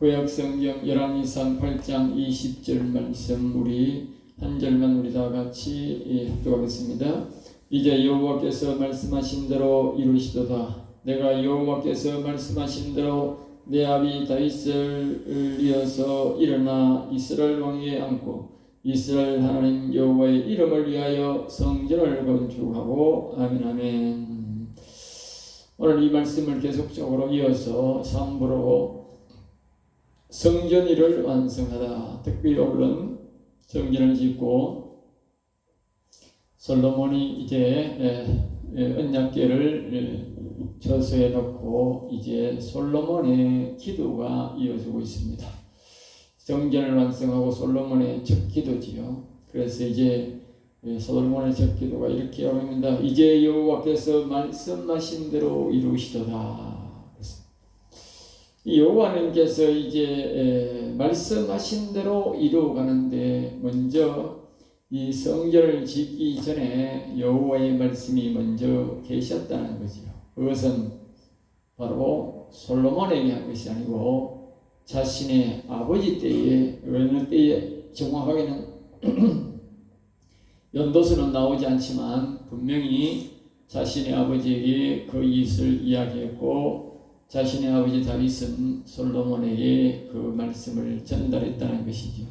구약성경 열왕기상 8장 20절 말씀 우리 한 절만 우리 다 같이 합독하겠습니다. 이제 여호와께서 말씀하신 대로 이루시도다. 내가 여호와께서 말씀하신 대로 내 아비 다윗을 이어서 일어나 이스라엘 왕위에 앉고 이스라엘 하나님 여호와의 이름을 위하여 성전을 건축하고 아멘 아멘. 오늘 이 말씀을 계속적으로 이어서 3부로 성전 일을 완성하다. 특별히 오늘은 성전을 짓고 솔로몬이 이제 언약궤를 저수에 넣고 이제 솔로몬의 기도가 이어지고 있습니다. 성전을 완성하고 솔로몬의 첫 기도지요. 그래서 이제 솔로몬의 첫 기도가 이렇게 합니다. 이제 여호와께서 말씀하신 대로 이루시도다. 여호와님께서 이제 말씀하신 대로 이루어가는데 먼저 이 성전을 짓기 전에 여호와의 말씀이 먼저 계셨다는 거죠. 그것은 바로 솔로몬에게 한 것이 아니고 자신의 아버지 때에, 어느 때에 정확하게는 연도수는 나오지 않지만 분명히 자신의 아버지에게 그 일을 이야기했고 자신의 아버지 다윗은 솔로몬에게 그 말씀을 전달했다는 것이죠.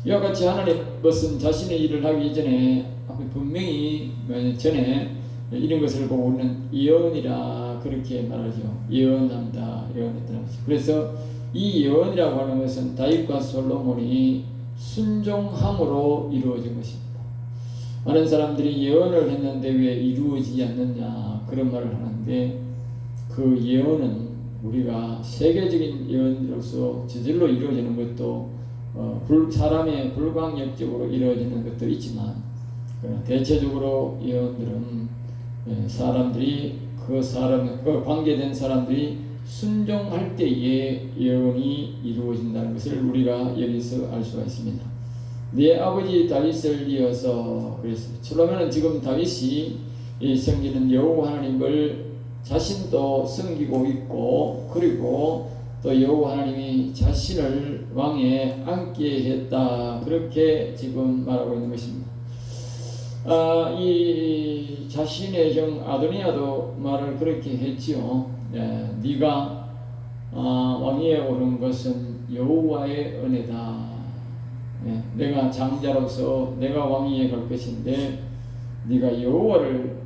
이와 같이 하나님은 자신의 일을 하기 전에 분명히 전에 이런 것을 보고 우리는 예언이라 그렇게 말하죠. 예언한다, 예언했다는 것이죠. 그래서 이 예언이라고 하는 것은 다윗과 솔로몬이 순종함으로 이루어진 것입니다. 많은 사람들이 예언을 했는데 왜 이루어지지 않느냐 그런 말을 하는데 그 예언은 우리가 세계적인 예언으로서 저절로 이루어지는 것도 사람의 불가항력적으로 이루어지는 것도 있지만 대체적으로 예언들은 사람들이 그 관계된 사람들이 순종할 때에 예언이 이루어진다는 것을 우리가 여기서 알 수가 있습니다. 네 아버지 다윗을 이어서 그랬어요. 그러면 지금 다윗이 섬기는 여호와 하나님을 자신도 섬기고 있고 그리고 또 여호와 하나님이 자신을 왕에 앉게 했다 그렇게 지금 말하고 있는 것입니다. 이 자신의 형 아도니아도 말을 그렇게 했지요. 네가 왕위에 오른 것은 여호와의 은혜다. 내가 장자로서 내가 왕위에 갈 것인데 네가 여호와를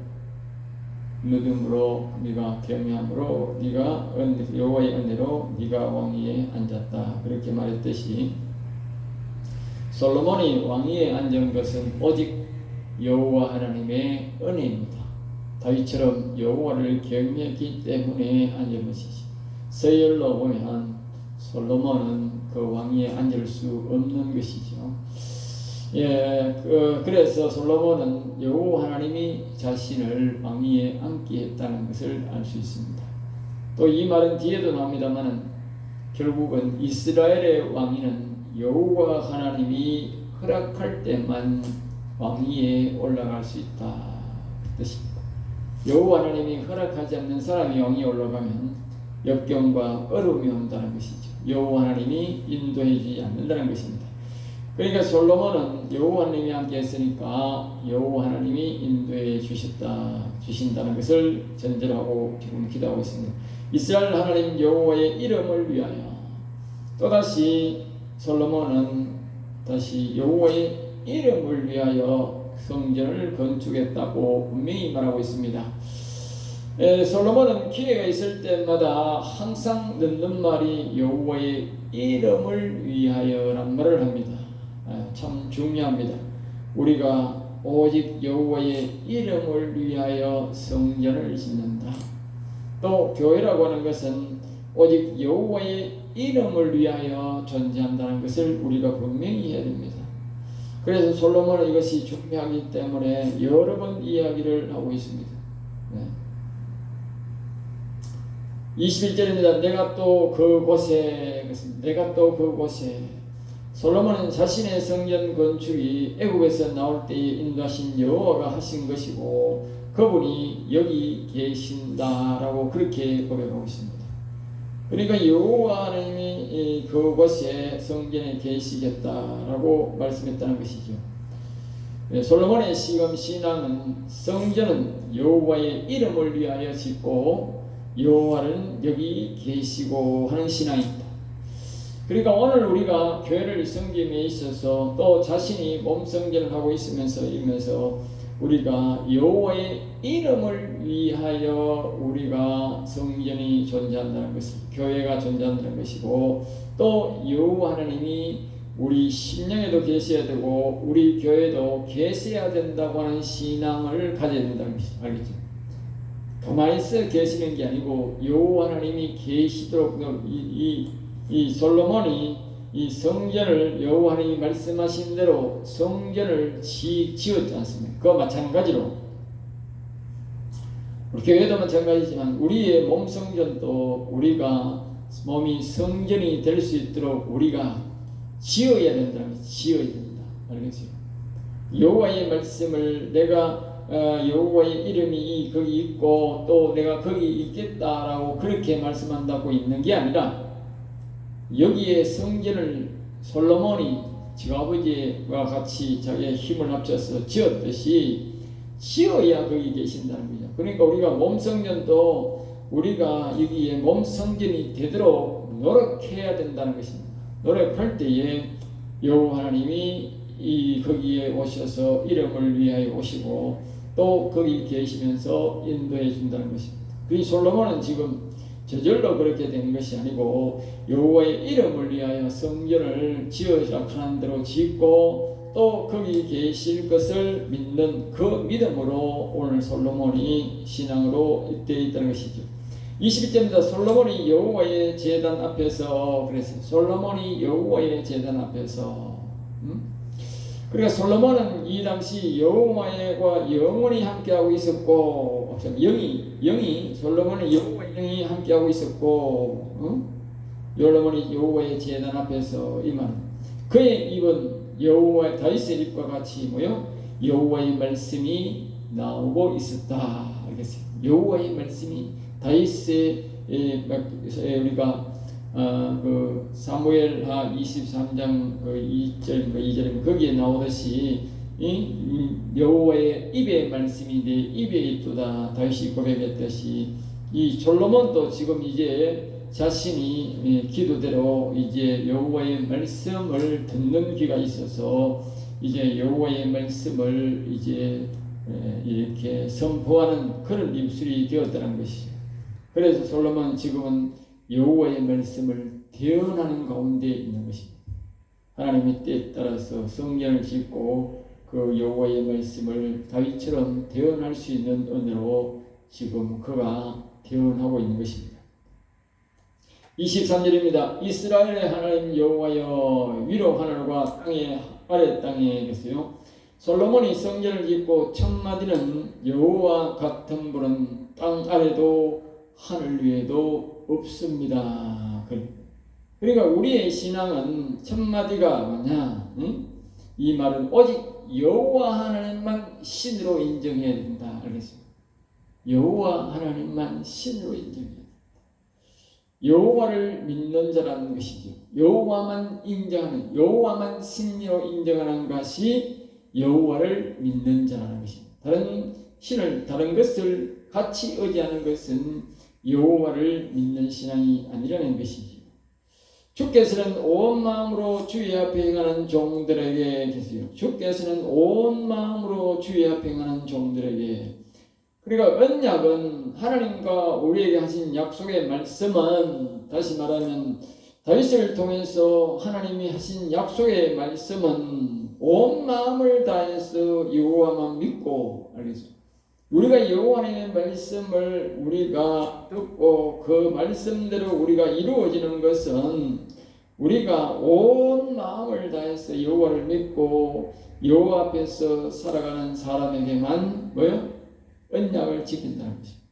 믿음으로 네가 경외함으로 네가 여호와의 은혜로 네가 왕위에 앉았다 그렇게 말했듯이 솔로몬이 왕위에 앉은 것은 오직 여호와 하나님의 은혜입니다. 다윗처럼 여호와를 경외했기 때문에 앉은 것이지. 서열로 보면 솔로몬은 그 왕위에 앉을 수 없는 것이죠. 그래서 솔로몬은 여호와 하나님이 자신을 왕위에 앉게 했다는 것을 알 수 있습니다. 또 이 말은 뒤에도 나옵니다만은 결국은 이스라엘의 왕위는 여호와 하나님이 허락할 때만 왕위에 올라갈 수 있다 그 뜻입니다. 여호와 하나님이 허락하지 않는 사람이 왕위에 올라가면 역경과 어려움이 온다는 것이죠. 여호와 하나님이 인도해주지 않는다는 것입니다. 그러니까 솔로몬은 여호와 하나님이 함께 했으니까 여호와 하나님이 인도해 주신다는 것을 전제로 하고 지금 기도하고 있습니다. 이스라엘 하나님 여호와의 이름을 위하여 또다시 솔로몬은 다시 여호와의 이름을 위하여 성전을 건축했다고 분명히 말하고 있습니다. 솔로몬은 기회가 있을 때마다 항상 넣는 말이 여호와의 이름을 위하여란 말을 합니다. 참 중요합니다. 우리가 오직 여호와의 이름을 위하여 성전을 짓는다. 또 교회라고 하는 것은 오직 여호와의 이름을 위하여 존재한다는 것을 우리가 분명히 해야 됩니다. 그래서 솔로몬은 이것이 중요하기 때문에 여러 번 이야기를 하고 있습니다. 21절입니다. 내가 또 그곳에 솔로몬은 자신의 성전 건축이 애굽에서 나올 때에 인도하신 여호와가 하신 것이고 그분이 여기 계신다라고 그렇게 고백하고 있습니다. 그러니까 여호와 하나님이 그곳에 성전에 계시겠다라고 말씀했다는 것이죠. 솔로몬의 지금 신앙은 성전은 여호와의 이름을 위하여 짓고 여호와는 여기 계시고 하는 신앙입니다. 그러니까 오늘 우리가 교회를 섬김에 있어서 또 자신이 몸 성전을 하고 있으면서 우리가 여호와의 이름을 위하여 우리가 성전이 존재한다는 것을, 교회가 존재한다는 것이고, 또 여호와 하나님이 우리 심령에도 계셔야 되고 우리 교회도 계셔야 된다고 하는 신앙을 가져야 된다는 것이죠. 알겠죠? 가만히 있어 계시는 게 아니고 여호와 하나님이 계시도록 이 솔로몬이 이 성전을 여호와 하나님이 말씀하신 대로 성전을 지었지 않습니까? 그와 마찬가지로 우리 교회도 마찬가지지만 우리의 몸 성전도 우리가 몸이 성전이 될 수 있도록 우리가 지어야 된다는 거예요. 지어야 된다. 알겠어요? 여호와의 말씀을 내가 여호와의 이름이 거기 있고 또 내가 거기 있겠다라고 그렇게 말씀한다고 있는 게 아니라 여기에 성전을 솔로몬이 지 아버지와 같이 자기의 힘을 합쳐서 지었듯이 지어야 거기 계신다는 거죠. 그러니까 우리가 몸 성전도 우리가 여기에 몸 성전이 되도록 노력해야 된다는 것입니다. 노력할 때에 여호와 하나님이 거기에 오셔서 이름을 위하여 오시고 또 거기 계시면서 인도해 준다는 것입니다. 그 솔로몬은 지금 저절로 그렇게 된 것이 아니고 여호와의 이름을 위하여 성전을 지어서 하는 대로 짓고 또 거기 계실 것을 믿는 그 믿음으로 오늘 솔로몬이 신앙으로 되어 있다는 것이죠. 22절입니다. 솔로몬이 여호와의 제단 앞에서 그랬어요. 솔로몬이 여호와의 제단 앞에서 그러니까 솔로몬은 이 당시 여호와와 영원히 함께하고 있었고 영이 솔로몬은 여호와의 영이 함께하고 있었고 솔로몬이 여호와의 제단 앞에서 이만 그의 입은 여호와의 다윗의 입과 같이 여호와의 말씀이 나오고 있었다. 알겠어요? 여호와의 말씀이 다윗의 우리가 그 사무엘하 23장 그 2절 거기에 나오듯이 여호와의 입의 말씀이 내 입에 있도다 다윗이 고백했듯이 이 솔로몬도 지금 이제 자신이 기도대로 이제 여호와의 말씀을 듣는 귀가 있어서 이제 여호와의 말씀을 이제 이렇게 선포하는 그런 입술이 되었다는 것이죠. 그래서 솔로몬은 지금은 여호와의 말씀을 대언하는 가운데 있는 것입니다. 하나님의 때에 따라서 성전을 짓고 그 여호와의 말씀을 다윗처럼 대언할 수 있는 은혜로 지금 그가 대언하고 있는 것입니다. 23절입니다. 이스라엘의 하나님 여호와여 위로 하늘과 땅의 아래 땅에 계세요. 솔로몬이 성전을 짓고 천마디는 여호와 같은 분은 땅 아래도 하늘 위에도 없습니다. 그러니까 우리의 신앙은 천마디가 뭐냐? 이 말은 오직 여호와 하나님만 신으로 인정해야 된다. 알겠습니까? 여호와 하나님만 신으로 인정해야 된다. 여호와를 믿는 자라는 것이죠. 여호와만 인정하는, 여호와만 신으로 인정하는 것이 여호와를 믿는 자라는 것입니다. 다른 것을 같이 의지하는 것은 여호와를 믿는 신앙이 아니라는 것이지. 주께서는 온 마음으로 주의 앞에 행하는 종들에게 계세요. 주께서는 온 마음으로 주의 앞에 행하는 종들에게. 그러니까 언약은 하나님과 우리에게 하신 약속의 말씀은 다시 말하면 다윗을 통해서 하나님이 하신 약속의 말씀은 온 마음을 다해서 여호와만 믿고 알겠죠? 우리가 여호와의 말씀을 우리가 듣고 그 말씀대로 우리가 이루어지는 것은 우리가 온 마음을 다해서 여호와를 믿고 여호와 앞에서 살아가는 사람에게만 언약을 지킨다는 것입니다.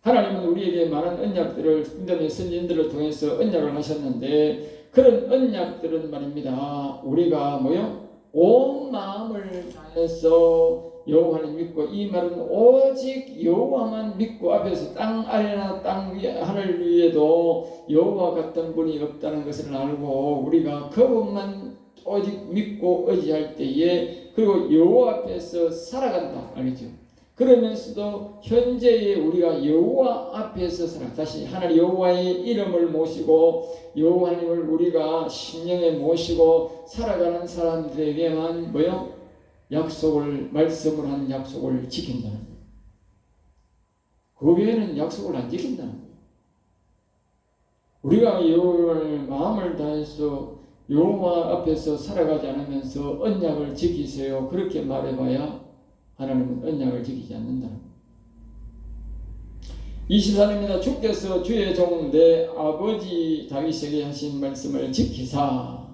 하나님은 우리에게 많은 언약들을 믿음의 선진들을 통해서 언약을 하셨는데 그런 언약들은 말입니다. 우리가 온 마음을 다해서 여호와를 믿고, 이 말은 오직 여호와만 믿고, 앞에서 땅 아래나 땅 위 하늘 위에도 여호와 같은 분이 없다는 것을 알고 우리가 그분만 오직 믿고 의지할 때에, 그리고 여호와 앞에서 살아간다, 알겠죠? 그러면서도 현재의 우리가 여호와 앞에서 다시 하나님 여호와의 이름을 모시고 여호와님을 우리가 심령에 모시고 살아가는 사람들에게만 뭐요? 약속을, 말씀을 한 약속을 지킨다는 거예요. 그 외에는 약속을 안 지킨다는 거예요. 우리가 여호와를 마음을 다해서 여호와 앞에서 살아가지 않으면서 언약을 지키세요, 그렇게 말해봐야 하나님은 언약을 지키지 않는다는 거예요. 24절입니다. 주께서 주의 종 내 아버지 다윗에게 하신 말씀을 지키사.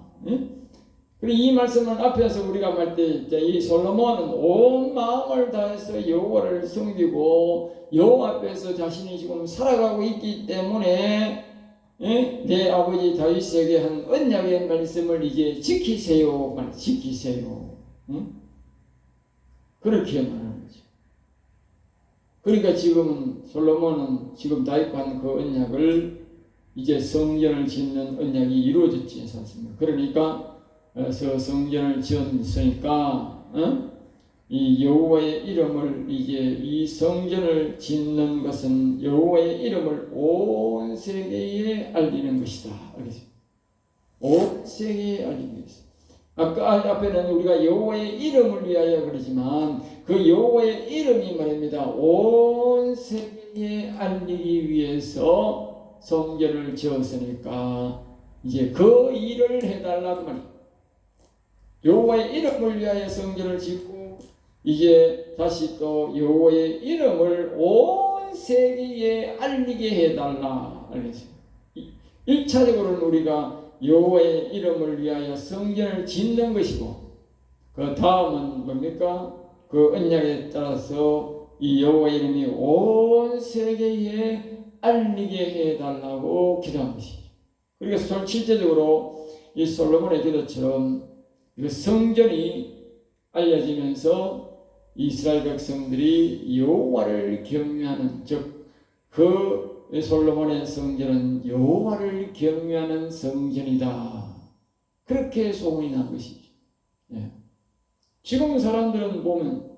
그리고 이 말씀은 앞에서 우리가 말 때 이 솔로몬은 온 마음을 다해서 여호와를 섬기고 여호와 앞에서 자신이 지금 살아가고 있기 때문에 내 아버지 다윗에게 한 언약의 말씀을 이제 지키세요, 지키세요. 그렇게 말하는 거죠. 그러니까 지금은 솔로몬은 지금 다윗과 한 그 언약을 이제 성전을 짓는 언약이 이루어졌지 않습니까? 그러니까 성전을 지었으니까 이 여호와의 이름을 이제 이 성전을 짓는 것은 여호와의 이름을 온 세계에 알리는 것이다. 알겠어요? 온 세계에 알리기 위해서. 아까 앞에는 우리가 여호와의 이름을 위하여 그러지만 그 여호와의 이름이 말입니다. 온 세계에 알리기 위해서 성전을 지었으니까 이제 그 일을 해달라고 말이에요. 여호와의 이름을 위하여 성전을 짓고 이제 다시 또 여호와의 이름을 온 세계에 알리게 해달라. 알겠어요? 1차적으로는 우리가 여호와의 이름을 위하여 성전을 짓는 것이고, 그 다음은 뭡니까? 그 언약에 따라서 이 여호와의 이름이 온 세계에 알리게 해달라고 기도한 것이죠. 그러니까 실제적으로 이 솔로몬의 기도처럼 그 성전이 알려지면서 이스라엘 백성들이 여호와를 경외하는, 즉 그 솔로몬의 성전은 여호와를 경외하는 성전이다, 그렇게 소문이 난 것이죠. 지금 사람들은 보면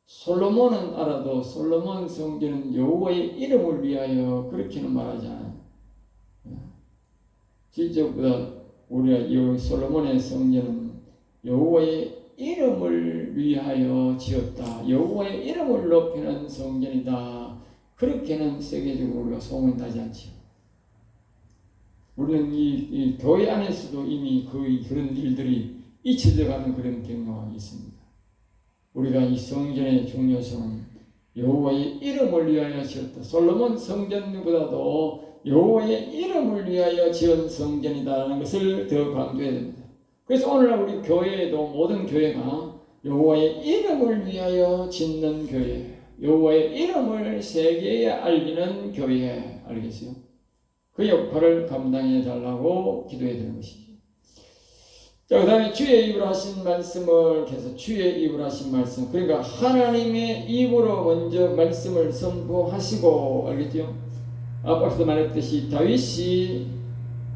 솔로몬은 알아도 솔로몬 성전은 여호와의 이름을 위하여 그렇게는 말하지 않아요. 실제보다 우리가 솔로몬의 성전은 여호와의 이름을 위하여 지었다, 여호와의 이름을 높이는 성전이다, 그렇게는 세계적으로 우리가 소문이 나지 않지요. 우리는 이 교회 안에서도 이미 거의 그런 일들이 잊혀져 가는 그런 경향이 있습니다. 우리가 이 성전의 중요성은 여호와의 이름을 위하여 지었다, 솔로몬 성전보다도 여호와의 이름을 위하여 지은 성전이다라는 것을 더 강조해야 됩니다. 그래서 오늘날 우리 교회에도 모든 교회가 여호와의 이름을 위하여 짓는 교회, 여호와의 이름을 세계에 알리는 교회, 알겠어요? 그 역할을 감당해 달라고 기도해야 되는 것이죠. 자, 그 다음에 주의 입으로 하신 말씀을 계속 주의 입으로 하신 말씀, 그러니까 하나님의 입으로 먼저 말씀을 선포하시고, 알겠죠? 앞서도 말했듯이 다윗이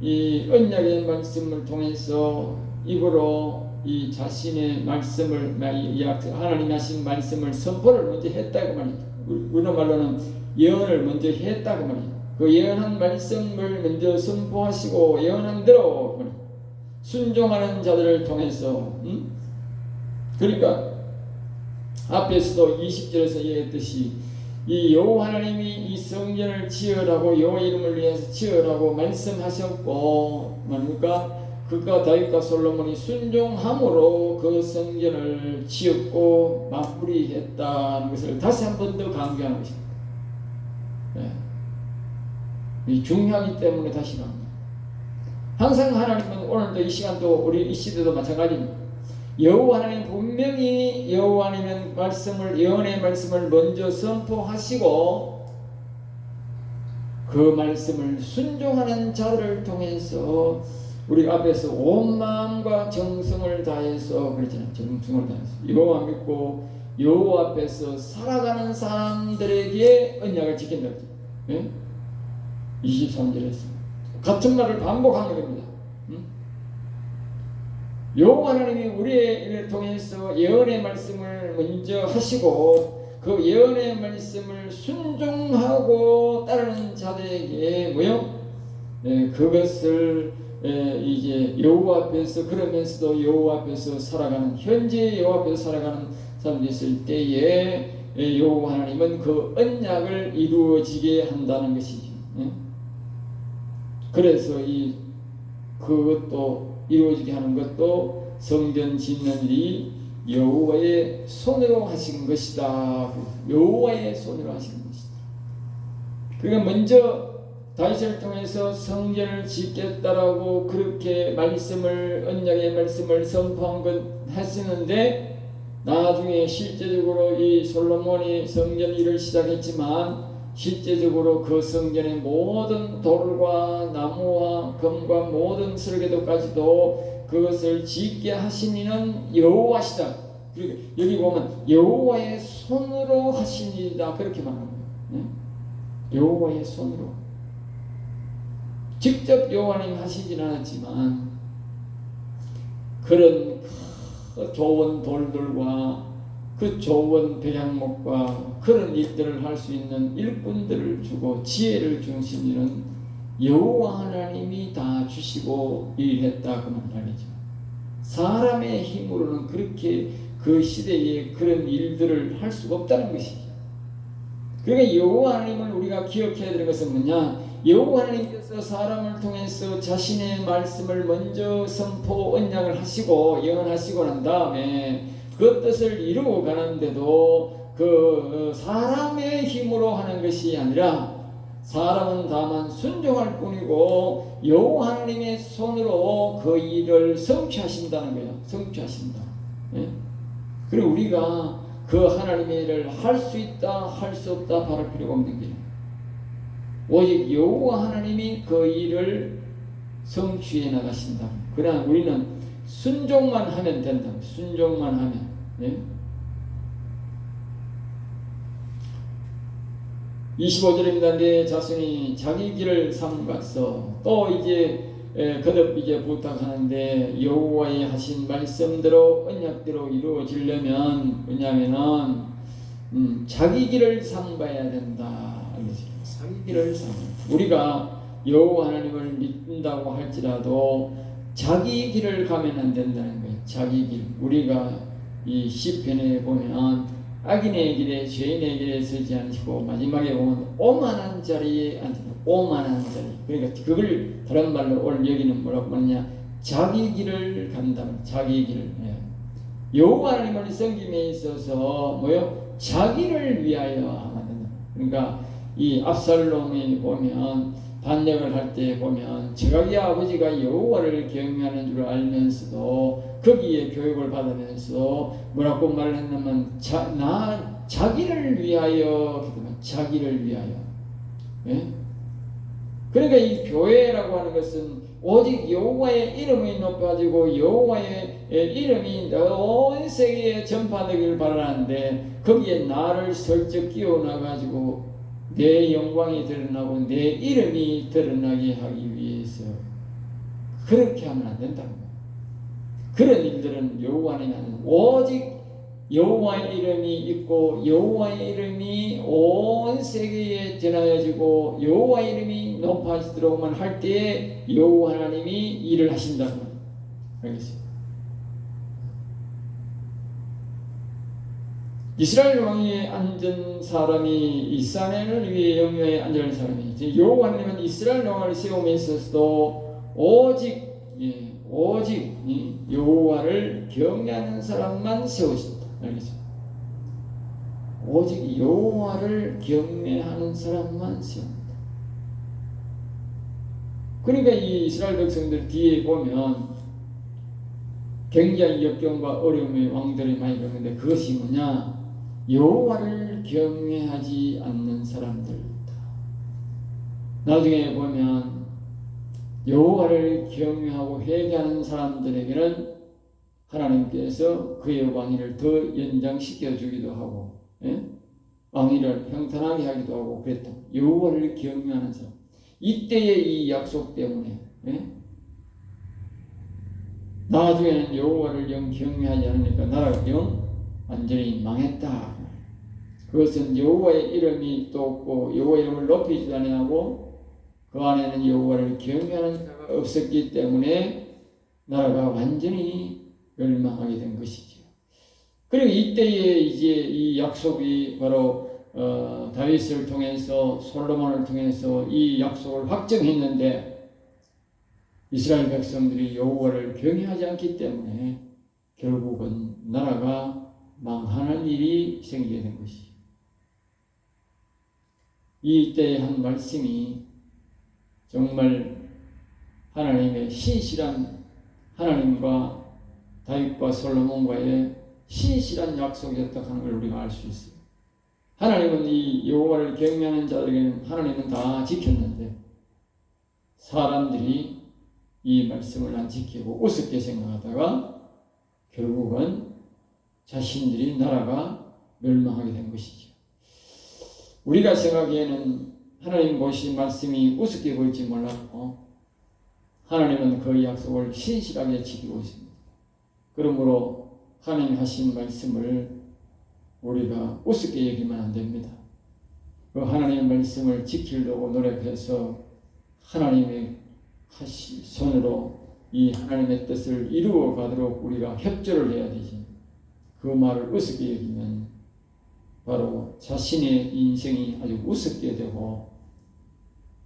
이 언약의 말씀을 통해서 입으로 이 자신의 말씀을, 하나님이 하신 말씀을 선포를 먼저 했다고 말이죠. 우리는 말로는 예언을 먼저 했다고 말이죠. 그 예언한 말씀을 먼저 선포하시고 예언한 대로 순종하는 자들을 통해서, 그러니까 앞에서도 20절에서 얘기했듯이 이 여호와 하나님이 이 성전을 지으라고, 여호와 이름을 위해서 지으라고 말씀하셨고, 뭡니까? 그가 다윗과 솔로몬이 순종함으로 그 성전을 지었고 마무리했다는 것을 다시 한 번 더 강조하는 것입니다. 이 중요하기 때문에 다시 강조합니다. 항상 하나님은 오늘도 이 시간도 우리 이 시대도 마찬가지입니다. 여호와 하나님 분명히 여호와 하나님은 말씀을, 예언의 말씀을 먼저 선포하시고 그 말씀을 순종하는 자들을 통해서 우리 앞에서 온 마음과 정성을 다해서, 그렇잖아요. 정성을 다해서 여호와 믿고 여호와 앞에서 살아가는 사람들에게 언약을 지킨다. 예? 23절에서 같은 말을 반복하는 겁니다. 여호와 하나님이 우리를 통해서 예언의 말씀을 먼저 하시고 그 예언의 말씀을 순종하고 따르는 자들에게 뭐요? 그것을 이제 여호와 앞에서 그러면서도 여호와 앞에서 살아가는 현재 여호와 앞에서 살아가는 사람들이 있을 때에 여호와 하나님은 그 언약을 이루어지게 한다는 것이죠. 그래서 그것도 이루어지게 하는 것도 성전 짓는 일이 여호와의 손으로 하신 것이다. 여호와의 손으로 하신 것이다. 그러니까 먼저 다윗을 통해서 성전을 짓겠다라고 그렇게 언약의 말씀을 선포한 것 하시는데 나중에 실제적으로 이 솔로몬이 성전 일을 시작했지만 실제적으로 그 성전의 모든 돌과 나무와 금과 모든 설계도까지도 그것을 짓게 하신 이는 여호와시다. 그리고 여기 보면 여호와의 손으로 하신 일이다. 그렇게 말합니다. 여호와의 손으로. 직접 여호와님 하시진 않았지만 그런 좋은 돌들과 그 좋은 백향목과 그런 일들을 할 수 있는 일꾼들을 주고 지혜를 주신 일은 여호와 하나님이 다 주시고 일했다 그 말이죠. 사람의 힘으로는 그렇게 그 시대에 그런 일들을 할 수가 없다는 것이죠. 그러니까 여호와 하나님을 우리가 기억해야 되는 것은 뭐냐? 여호와 하나님께서 사람을 통해서 자신의 말씀을 먼저 선포 언약을 하시고 예언하시고 난 다음에 그 뜻을 이루어 가는데도 그 사람의 힘으로 하는 것이 아니라 사람은 다만 순종할 뿐이고 여호와 하나님의 손으로 그 일을 성취하신다는 거예요. 성취하신다. 예? 그리고 우리가 그 하나님의 일을 할 수 있다, 할 수 없다 바랄 필요가 없는 거예요. 오직 여호와 하나님이 그 일을 성취해 나가신다. 그러나 우리는 순종만 하면 된다. 순종만 하면. 예? 25절입니다. 내 자손이 자기 길을 삼가서 또 이제 거듭 이제 부탁하는데 여호와의 하신 말씀대로 언약대로 이루어지려면 뭐냐면은 자기 길을 삼가야 된다. 자기 길을 삼가. 우리가 여호와 하나님을 믿는다고 할지라도 자기 길을 가면 안 된다는 거예요. 자기 길. 우리가 이 시편에 보면 악인의 길에 죄인의 길에 서지 않으시고 마지막에 보면 오만한 자리에 앉으시고 오만한 자리. 그러니까 그걸 다른 말로 오늘 여기는 뭐라고 하느냐? 자기 길을 간다. 자기 길을. 여호와 하나님을 섬김에 있어서 뭐요? 자기를 위하여 하면 된다. 그러니까 이 압살롬이 보면 반역을 할 때 보면 자기 아버지가 여호와를 경외하는 줄 알면서도 거기에 교육을 받으면서 뭐라고 말을 했냐면 자기를 위하여 자기를 위하여. 예? 그러니까 이 교회라고 하는 것은 오직 여호와의 이름이 높아지고 여호와의 이름이 온 세계에 전파되기를 바라는데 거기에 나를 슬쩍 끼워놔가지고 내 영광이 드러나고 내 이름이 드러나게 하기 위해서 그렇게 하면 안 된다는 거예요. 그런 일들은 여호와는 오직 여호와의 이름이 있고 여호와의 이름이 온 세계에 전하여지고 여호와의 이름이 높아지도록만 할 때에 여호와 하나님이 일을 하신다는 거예요. 알겠습니다. 이스라엘 왕위에 앉은 사람이 이스라엘을 위해 영예에 앉은 사람이 여호와 하나님은 이스라엘 왕을 세움에 있어서도 오직 여호와를 경외하는 사람만 세우신다. 알겠습니다. 오직 여호와를 경외하는 사람만 세웁니다. 그러니까 이 이스라엘 백성들 뒤에 보면 굉장히 역경과 어려움의 왕들이 많이 겪는데 그것이 뭐냐? 여호와를 경외하지 않는 사람들이다. 나중에 보면 여호와를 경외하고 회개하는 사람들에게는 하나님께서 그의 왕위를 더 연장시켜 주기도 하고, 왕위를 평탄하게 하기도 하고 그랬다. 여호와를 경외하는 사람. 이때의 이 약속 때문에 나중에는 여호와를 영 경외하지 않으니까 나라가 영 완전히 망했다. 그것은 여호와의 이름이 또 없고 여호와의 이름을 높이지도 아니하고 그 안에는 여호와를 경외하는 자가 없었기 때문에 나라가 완전히 멸망하게 된 것이죠. 그리고 이때에 이제 이 약속이 바로 다윗을 통해서 솔로몬을 통해서 이 약속을 확정했는데 이스라엘 백성들이 여호와를 경외하지 않기 때문에 결국은 나라가 망하는 일이 생기게 된 것이죠. 이때의 한 말씀이 정말 하나님의 신실한 하나님과 다윗과 솔로몬과의 신실한 약속이었다 하는 걸 우리가 알 수 있어요. 하나님은 이 여호와를 경외하는 자들에게는 하나님은 다 지켰는데 사람들이 이 말씀을 안 지키고 우습게 생각하다가 결국은 자신들이 나라가 멸망하게 된 것이죠. 우리가 생각하기에는 하나님 보신 말씀이 우습게 보일지 몰랐고 하나님은 그 약속을 신실하게 지키고 있습니다. 그러므로 하나님 하신 말씀을 우리가 우습게 여기면 안 됩니다. 그 하나님의 말씀을 지키려고 노력해서 하나님의 손으로 이 하나님의 뜻을 이루어 가도록 우리가 협조를 해야 되지. 그 말을 우습게 여기면 바로 자신의 인생이 아주 우습게 되고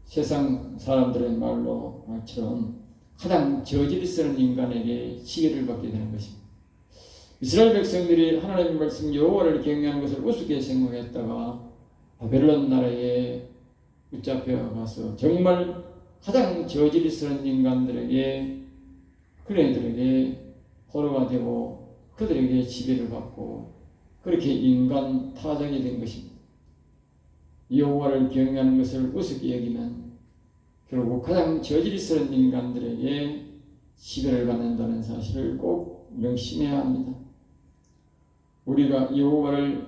세상 사람들의 말처럼 가장 저질을 쓰는 인간에게 시기를 받게 되는 것입니다. 이스라엘 백성들이 하나님의 말씀 여호와를 경외하는 것을 우습게 생각했다가 바벨론 나라에 붙잡혀 가서 정말 가장 저질을 쓰는 인간들에게 그들에게 포로가 되고 그들에게 지배를 받고 그렇게 인간 타작이 된 것입니다. 여호와를 경외하는 것을 우습게 여기면 결국 가장 저질이 쓰는 인간들에게 지배를 받는다는 사실을 꼭 명심해야 합니다. 우리가 여호와를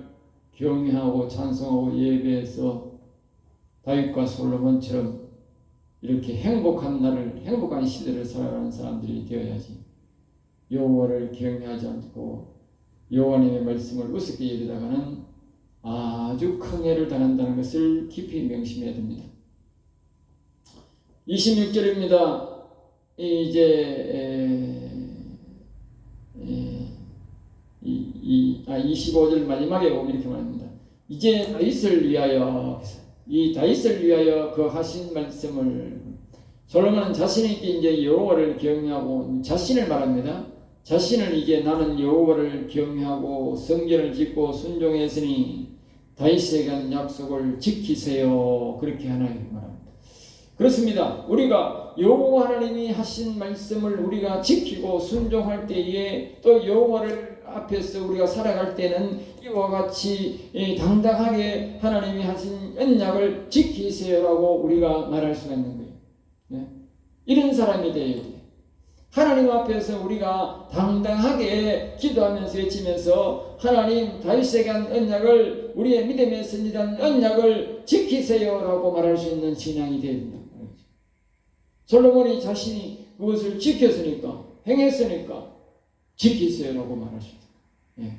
경외하고 찬송하고 예배해서 다윗과 솔로몬처럼 이렇게 행복한 시대를 살아가는 사람들이 되어야지. 여호와를 경외하지 않고 여호와님의 말씀을 우습게 여기다가는 아주 큰 해를 당한다는 것을 깊이 명심해야 됩니다. 26절입니다. 이제 25절 마지막에 보면 이렇게 말합니다. 이제 다윗을 위하여 이 다윗을 위하여 그 하신 말씀을 솔로몬은 자신에게 이제 여호와를 경외하고 자신을 말합니다. 자신을 이제 나는 여호와를 경외하고 성전을 짓고 순종했으니 다윗에게 한 약속을 지키세요. 그렇게 하나님이 말합니다. 그렇습니다. 우리가 여호와 하나님이 하신 말씀을 우리가 지키고 순종할 때에 또 여호와를 앞에서 우리가 살아갈 때는 이와 같이 당당하게 하나님이 하신 언약을 지키세요라고 우리가 말할 수가 있는 거예요. 네? 이런 사람이 되어야 돼요. 하나님 앞에서 우리가 당당하게 기도하면서 외치면서 하나님 다윗에게 한 언약을 우리의 믿음의 선지자는 언약을 지키세요라고 말할 수 있는 신앙이 되어야 된다. 솔로몬이 자신이 그것을 지켰으니까 행했으니까 지키세요라고 말할 수 있다. 예.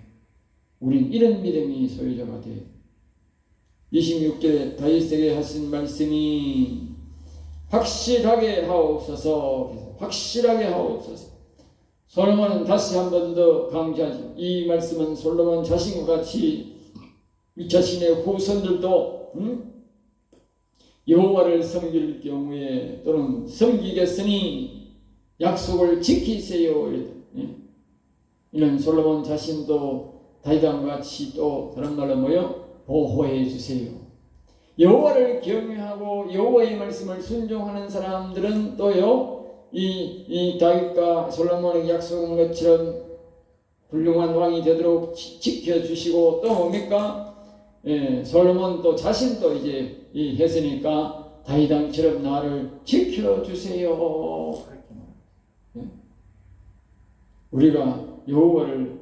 우린 이런 믿음이 소유자가 돼요. 26절에 다윗에게 하신 말씀이 확실하게 하옵소서. 확실하게 하옵소서. 솔로몬은 다시 한 번 더 강조하지. 이 말씀은 솔로몬 자신과 같이 이 자신의 후손들도 여호와를 섬길 경우에 또는 섬기겠으니 약속을 지키세요. 이는 솔로몬 자신도 다윗과 같이 또 다른 말로 보호해 주세요. 여호와를 경외하고 여호와의 말씀을 순종하는 사람들은 또요 이 다윗과 솔로몬에게 약속한 것처럼 훌륭한 왕이 되도록 지켜주시고 또 뭡니까? 솔로몬 또 자신도 이제 했으니까 다윗 왕처럼 나를 지켜주세요. 우리가 여호와를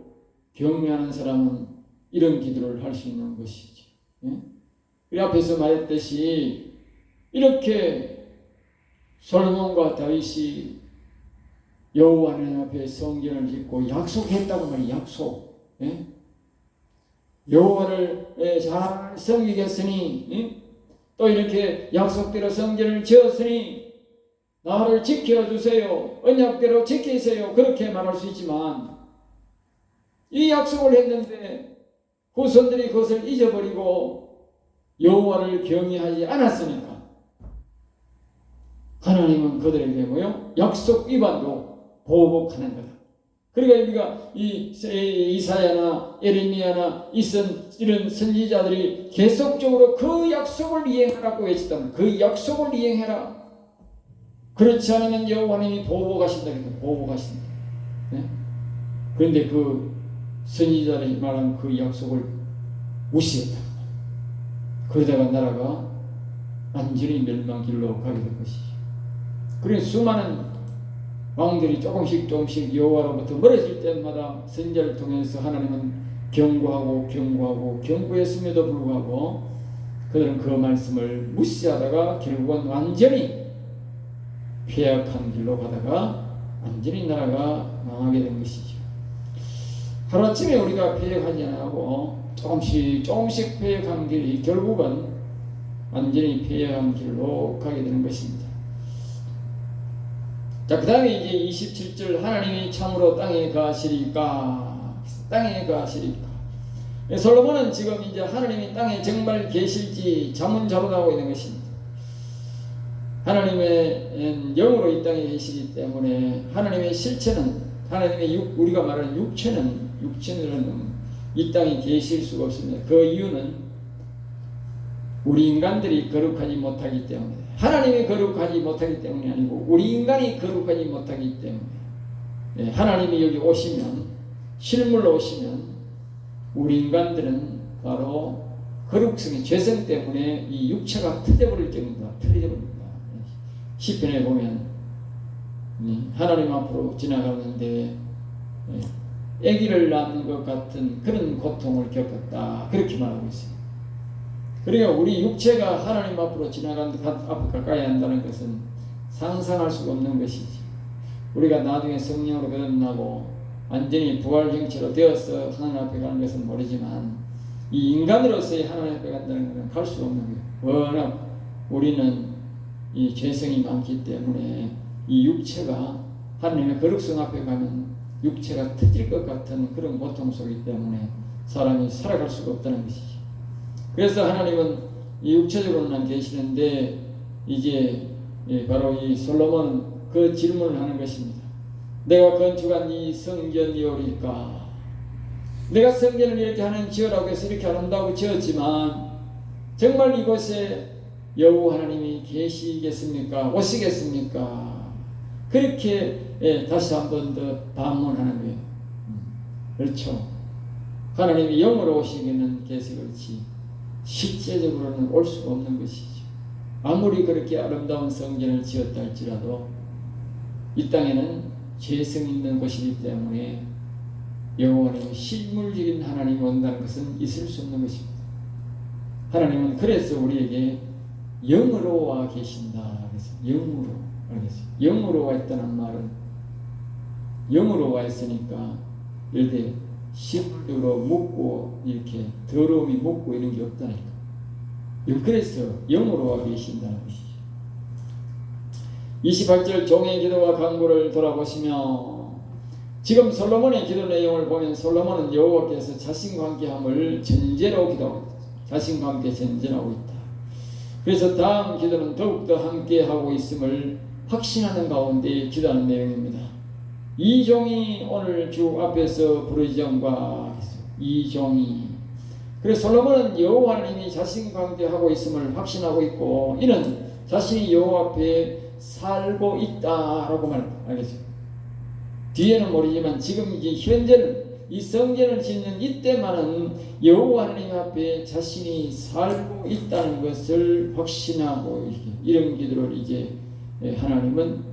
경외하는 사람은 이런 기도를 할 수 있는 것이죠. 예? 우리 앞에서 말했듯이 이렇게 솔로몬과 다윗이 여호와 하나님 앞에 성전을 짓고 약속했다고 말이에요. 약속. 예? 여호와를 잘 섬기겠으니, 예? 또 이렇게 약속대로 성전을 지었으니 나를 지켜주세요. 언약대로 지키세요. 그렇게 말할 수 있지만 이 약속을 했는데 후손들이 그것을 잊어버리고 여호와를 경외하지 않았으니까 하나님은 그들에게 뭐요? 약속 위반도 보복하는 거다. 그러니까 우리가 이사야나 에레미야나 이런 선지자들이 계속적으로 그 약속을 이행하라고 외쳤다면 그 약속을 이행해라. 그렇지 않으면 여호와 하나님이 보복하신다. 보복하신다. 네? 그런데 그 선지자들이 말한 그 약속을 무시했다. 그러다가 나라가 완전히 멸망길로 가게 될 것이죠. 그래서 수많은 왕들이 조금씩 여호와로부터 멀어질 때마다 선지자를 통해서 하나님은 경고했음에도 불구하고 그들은 그 말씀을 무시하다가 결국은 완전히 폐역한 길로 가다가 완전히 나라가 망하게 된 것이죠. 하루아침에 우리가 폐역하지 않고 조금씩 폐역한 길이 결국은 완전히 폐역한 길로 가게 되는 것입니다. 자, 그 다음에 이제 27절 하나님이 참으로 땅에 가시리까. 솔로몬은 지금 이제 하나님이 땅에 정말 계실지 자문자론하고 있는 것입니다. 하나님의 영으로 이 땅에 계시기 때문에 하나님의 실체는 우리가 말하는 육체는 이 땅에 계실 수가 없습니다. 그 이유는 우리 인간들이 거룩하지 못하기 때문에 하나님이 거룩하지 못하기 때문이 아니고 우리 인간이 거룩하지 못하기 때문에 하나님이 여기 오시면 실물로 오시면 우리 인간들은 바로 거룩성의 죄성 때문에 이 육체가 터져버릴 정도다. 시편에 보면 하나님 앞으로 지나가는데 아기를 낳는 것 같은 그런 고통을 겪었다. 그렇게 말하고 있습니다. 그러니까 우리 육체가 하나님 앞으로 앞에 가까이 한다는 것은 상상할 수가 없는 것이지. 우리가 나중에 성령으로 거듭나고 완전히 부활 형체로 되어서 하나님 앞에 가는 것은 모르지만 이 인간으로서의 하나님 앞에 간다는 것은 갈 수 없는 거예요. 워낙 우리는 이 죄성이 많기 때문에 이 육체가 하나님의 거룩성 앞에 가면 육체가 터질 것 같은 그런 고통 속이기 때문에 사람이 살아갈 수가 없다는 것이죠. 그래서 하나님은 이 육체적으로는 계시는데 이제 바로 이 솔로몬은 그 질문을 하는 것입니다. 내가 건축한 이 성전이오리까? 내가 성전을 이렇게 지으라고 해서 이렇게 아름다고 지었지만 정말 이곳에 여호와 하나님이 계시겠습니까? 오시겠습니까? 그렇게 다시 한 번 더 반문하는 거예요. 그렇죠. 하나님이 영으로 오시기는 계시 그렇지 실제적으로는 올 수가 없는 것이죠. 아무리 그렇게 아름다운 성전을 지었다 할지라도 이 땅에는 죄성 있는 곳이기 때문에 여호와는 실물적인 하나님이 온다는 것은 있을 수 없는 것입니다. 하나님은 그래서 우리에게 영으로 와 계신다. 그래서 영으로 알겠어요. 영으로 와 있다는 말은 영으로 와 있으니까 이렇게 실물로 묻고 이렇게 더러움이 묻고 이런 게 없다니까. 그래서 영으로 와 계신다는 것이죠. 28절 종의 기도와 간구를 돌아보시며 지금 솔로몬의 기도 내용을 보면 솔로몬은 여호와께서 자신과 함께함을 전제로 기도하고 있다. 자신과 함께 전제하고 있다. 그래서 다음 기도는 더욱더 함께하고 있음을 확신하는 가운데 기도하는 내용입니다. 이 종이 오늘 주 앞에서 부르짖음과 이 종이 그래서 솔로몬은 여호와 하나님이 자신과 함께 하고 있음을 확신하고 있고 이는 자신이 여호와 앞에 살고 있다라고 말하겠죠. 뒤에는 모르지만 지금 이제 현재는 이 성전을 짓는 이때만은 여호와 하나님 앞에 자신이 살고 있다는 것을 확신하고 이런 기도를 이제 하나님은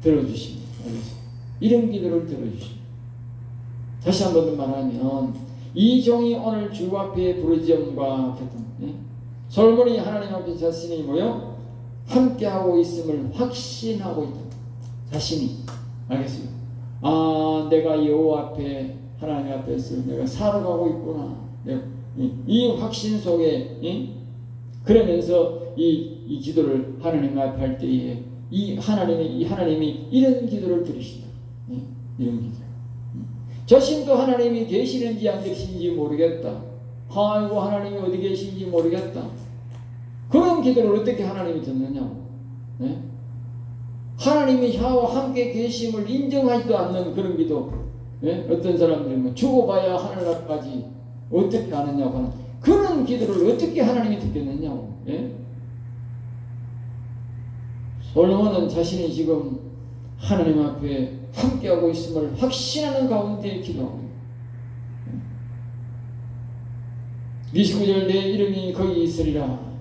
들어주십니다. 이런 기도를 들어주십니다. 다시 한 번 더 말하면 이 종이 오늘 주 앞에 부르짖음과 같은 솔몬이 하나님 앞에 자신이 뭐요? 함께하고 있음을 확신하고 있다. 자신이 알겠어요. 아, 내가 여호와 앞에 하나님 앞에서 내가 살아가고 있구나. 이 확신 속에 그러면서 이 기도를 하나님 앞에 할 때에 이 하나님이 이런 기도를 들으신다. 이런 기도. 자신도 하나님이 계시는지 안 계시는지 모르겠다. 아이고 하나님이 어디 계신지 모르겠다. 그런 기도를 어떻게 하나님이 듣느냐고. 하나님이 나와 함께 계심을 인정하지도 않는 그런 기도. 어떤 사람들은 죽어봐야 하늘나라까지 어떻게 아느냐고 하는 그런 기도를 어떻게 하나님이 듣겠느냐고. 솔로몬은 자신이 지금 하나님 앞에 함께하고 있음을 확신하는 가운데 기도하고 29절 내 이름이 거기 있으리라.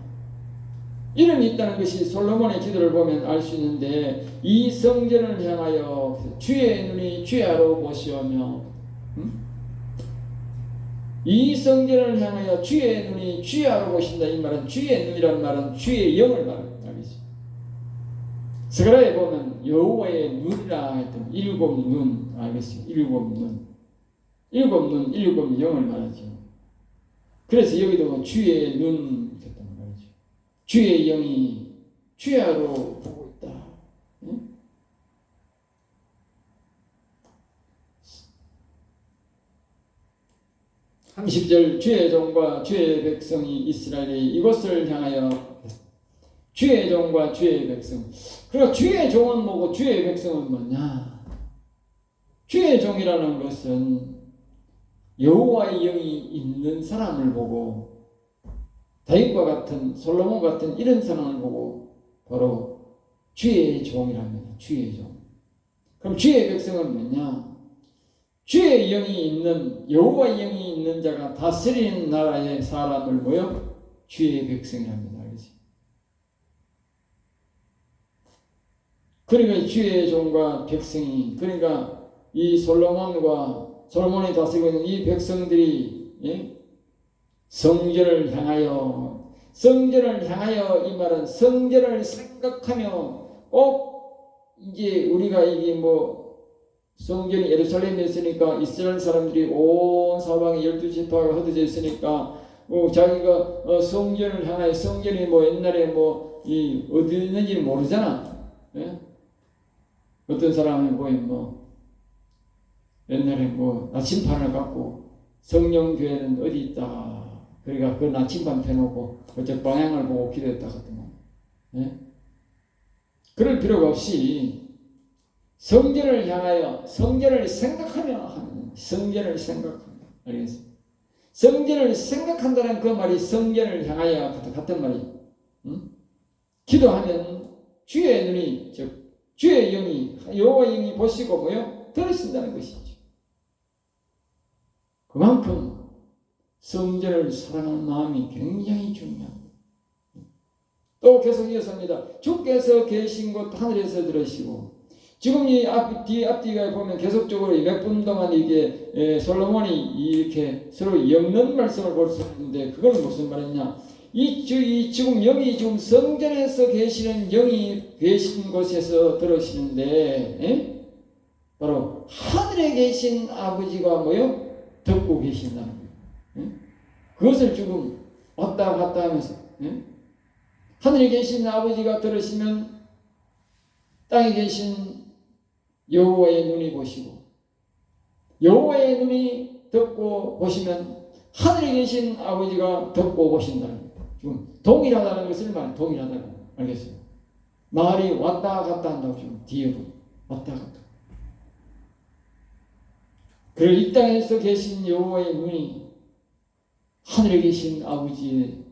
이름이 있다는 것이 솔로몬의 기도를 보면 알 수 있는데 이 성전을 향하여 주의 눈이 주야로 보시오며 이 성전을 향하여 주의 눈이 주야로 보신다. 이 말은 주의 눈이란 말은 주의 영을 말합니다. 스가랴에 보면 여호와의 눈이라 했던 일곱 눈 알겠어요? 일곱 눈, 일곱 영을 말하죠. 그래서 여기도 주의 눈 했단 말이죠. 주의 영이 주야로 보고 있다. 30절 주의 종과 주의 백성이 이스라엘이 이곳을 향하여 주의 종과 주의 백성. 그러니까 주의 종은 뭐고 주의 백성은 뭐냐? 주의 종이라는 것은 여호와의 영이 있는 사람을 보고 다윗과 같은 솔로몬 같은 이런 사람을 보고 바로 주의 종이랍니다. 주의 종. 그럼 주의 백성은 뭐냐? 주의 영이 있는 여호와의 영이 있는 자가 다스리는 나라의 사람을 모여 주의 백성이랍니다. 그러니까 주의 종과 백성이 그러니까 이 솔로몬이 다스리고 있는 이 백성들이 성전을 향하여 이 말은 성전을 생각하며 꼭 이제 우리가 이게 뭐 성전이 예루살렘에 있으니까 이스라엘 사람들이 온 사방에 12지파가 흩어져 있으니까 자기가 성전을 향하여 성전이 뭐 옛날에 뭐 어디 있는지 모르잖아. 어떤 사람이 보면 뭐 옛날에 뭐 나침반을 갖고 성령교회는 어디 있다. 그러니까 그 나침반 펴놓고 그쪽 방향을 보고 기도했다 하더만. 그럴 필요가 없이 성전을 향하여 성전을 생각하며 하는 성전을 생각한다. 알겠어요? 성전을 생각한다는 그 말이 성전을 향하여 같은 말이에요. 기도하면 주의 눈이 즉 주의 영이 여호와의 영이 보시고 뭐요? 들으신다는 것이죠. 그만큼 성전을 사랑하는 마음이 굉장히 중요합니다. 또 계속 이어서입니다. 주께서 계신 곳 하늘에서 들으시고 지금 이 앞뒤가 보면 계속적으로 몇 분 동안 이게 솔로몬이 이렇게 서로 엮는 말씀을 볼 수 있는데 그건 무슨 말이냐? 지금 여기 지금 성전에서 계시는 영이 계신 곳에서 들으시는데 바로 하늘에 계신 아버지가 뭐요? 듣고 계신다는 거예요. 그것을 지금 왔다 갔다 하면서 하늘에 계신 아버지가 들으시면 땅에 계신 여호와의 눈이 보시고 여호와의 눈이 듣고 보시면 하늘에 계신 아버지가 듣고 보신다는 거예요. 지금 동일하다는 것을 동일하다고 알겠어요. 말이 왔다 갔다 한다고 지금 뒤에 왔다 갔다. 그리고 이 땅에서 계신 여호와의 눈이 하늘에 계신 아버지의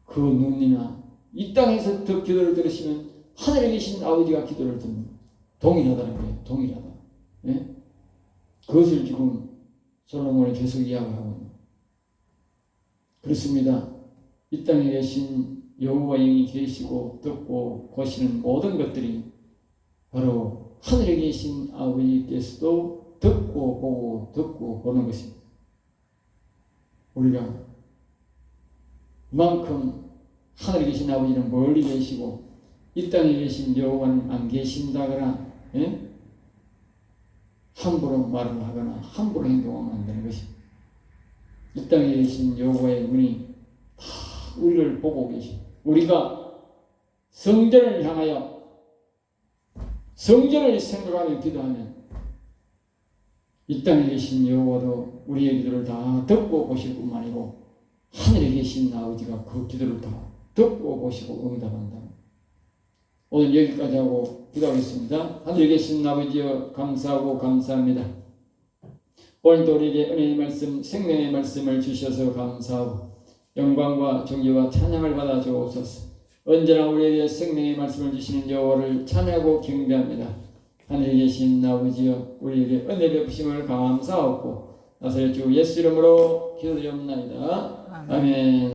그 눈이나 이 땅에서 기도를 들으시면 하늘에 계신 아버지가 기도를 듣는 동일하다는 거예요. 동일하다. 그것을 지금 솔로몬이 계속 이야기하고 있는 그렇습니다. 이 땅에 계신 여호와 영이 계시고 듣고 보시는 모든 것들이 바로 하늘에 계신 아버지께서도 듣고 보고 듣고 보는 것입니다. 우리가 그만큼 하늘에 계신 아버지는 멀리 계시고 이 땅에 계신 여호와는 안 계신다거나 함부로 말을 하거나 함부로 행동하면 안 되는 것입니다. 이 땅에 계신 여호와의 눈이 다 우리를 보고 계십니다. 우리가 성전을 향하여 성전을 생각하며 기도하면 이 땅에 계신 여호와도 우리의 기도를 다 듣고 보실 뿐만 아니고 하늘에 계신 아버지가 그 기도를 다 듣고 보시고 응답한다. 오늘 여기까지 하고 기도하겠습니다. 하늘에 계신 아버지여 감사하고 감사합니다. 오늘도 우리에게 은혜의 말씀, 생명의 말씀을 주셔서 감사하고 영광과 존귀와 찬양을 받아 주옵소서. 언제나 우리에게 생명의 말씀을 주시는 여호와를 찬양하고 경배합니다. 하늘에 계신 아버지여 우리에게 은혜 베푸심을 감사하고 나사렛 주 예수 이름으로 기도드리옵나이다. 아멘.